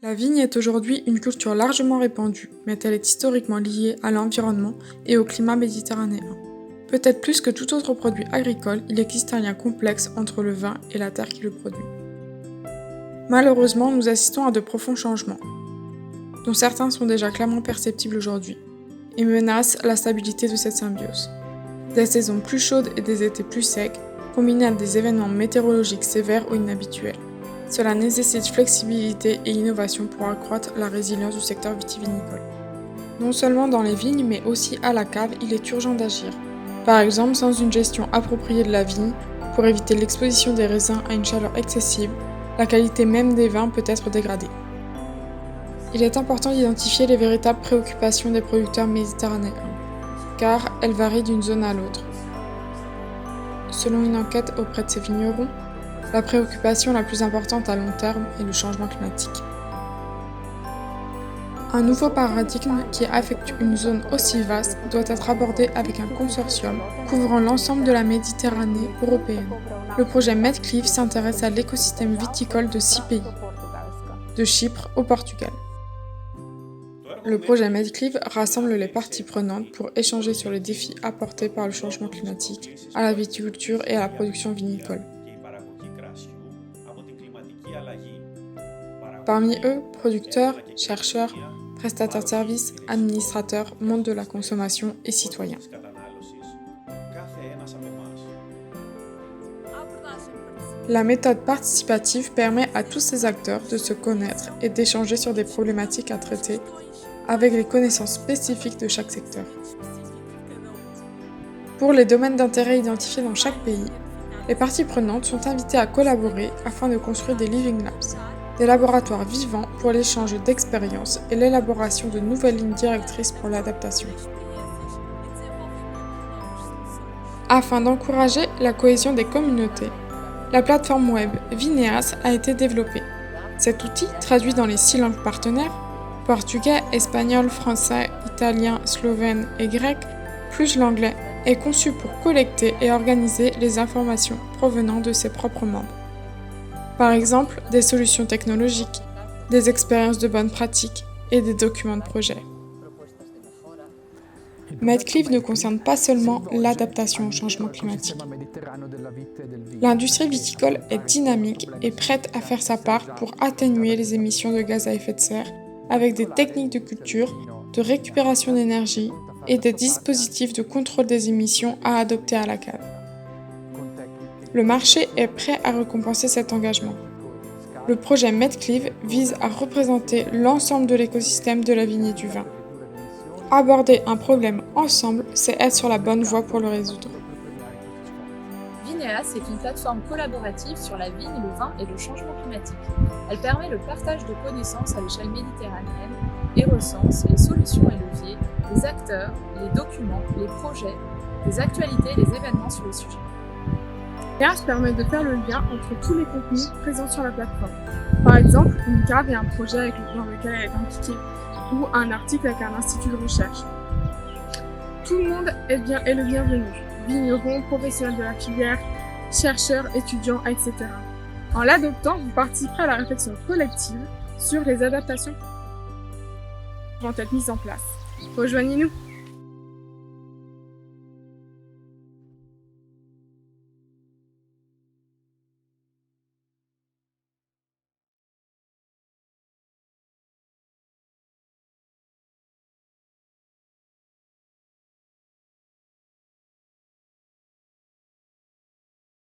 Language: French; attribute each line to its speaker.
Speaker 1: La vigne est aujourd'hui une culture largement répandue, mais elle est historiquement liée à l'environnement et au climat méditerranéen. Peut-être plus que tout autre produit agricole, il existe un lien complexe entre le vin et la terre qui le produit. Malheureusement, nous assistons à de profonds changements, dont certains sont déjà clairement perceptibles aujourd'hui, et menacent la stabilité de cette symbiose. Des saisons plus chaudes et des étés plus secs, combinés à des événements météorologiques sévères ou inhabituels. Cela nécessite flexibilité et innovation pour accroître la résilience du secteur vitivinicole. Non seulement dans les vignes, mais aussi à la cave, il est urgent d'agir. Par exemple, sans une gestion appropriée de la vigne, pour éviter l'exposition des raisins à une chaleur excessive, la qualité même des vins peut être dégradée. Il est important d'identifier les véritables préoccupations des producteurs méditerranéens, car elles varient d'une zone à l'autre. Selon une enquête auprès de ces vignerons, la préoccupation la plus importante à long terme est le changement climatique. Un nouveau paradigme qui affecte une zone aussi vaste doit être abordé avec un consortium couvrant l'ensemble de la Méditerranée européenne. Le projet Medclive s'intéresse à l'écosystème viticole de 6 pays, de Chypre au Portugal. Le projet Medclive rassemble les parties prenantes pour échanger sur les défis apportés par le changement climatique à la viticulture et à la production vinicole. Parmi eux, producteurs, chercheurs, prestataires de services, administrateurs, monde de la consommation et citoyens. La méthode participative permet à tous ces acteurs de se connaître et d'échanger sur des problématiques à traiter avec les connaissances spécifiques de chaque secteur. Pour les domaines d'intérêt identifiés dans chaque pays, les parties prenantes sont invitées à collaborer afin de construire des Living Labs, des laboratoires vivants pour l'échange d'expériences et l'élaboration de nouvelles lignes directrices pour l'adaptation. Afin d'encourager la cohésion des communautés, la plateforme web Vineas a été développée. Cet outil, traduit dans les 6 langues partenaires, portugais, espagnol, français, italien, slovène et grec, plus l'anglais, est conçu pour collecter et organiser les informations provenant de ses propres membres. Par exemple, des solutions technologiques, des expériences de bonnes pratiques et des documents de projet. Medclive ne concerne pas seulement l'adaptation au changement climatique. L'industrie viticole est dynamique et prête à faire sa part pour atténuer les émissions de gaz à effet de serre avec des techniques de culture, de récupération d'énergie et des dispositifs de contrôle des émissions à adopter à la cave. Le marché est prêt à récompenser cet engagement. Le projet Medclive vise à représenter l'ensemble de l'écosystème de la vigne et du vin. Aborder un problème ensemble, c'est être sur la bonne voie pour le résoudre.
Speaker 2: Vineas est une plateforme collaborative sur la vigne, le vin et le changement climatique. Elle permet le partage de connaissances à l'échelle méditerranéenne et recense les solutions et leviers, les acteurs, les documents, les projets, les actualités et les événements sur le sujet.
Speaker 3: Vineas permet de faire le lien entre tous les contenus présents sur la plateforme. Par exemple, une cave et un projet dans lequel elle est impliquée, ou un article avec un institut de recherche. Tout le monde est le bienvenu. Vignerons, professionnels de la filière, chercheurs, étudiants, etc. En l'adoptant, vous participerez à la réflexion collective sur les adaptations qui vont être mises en place. Rejoignez-nous!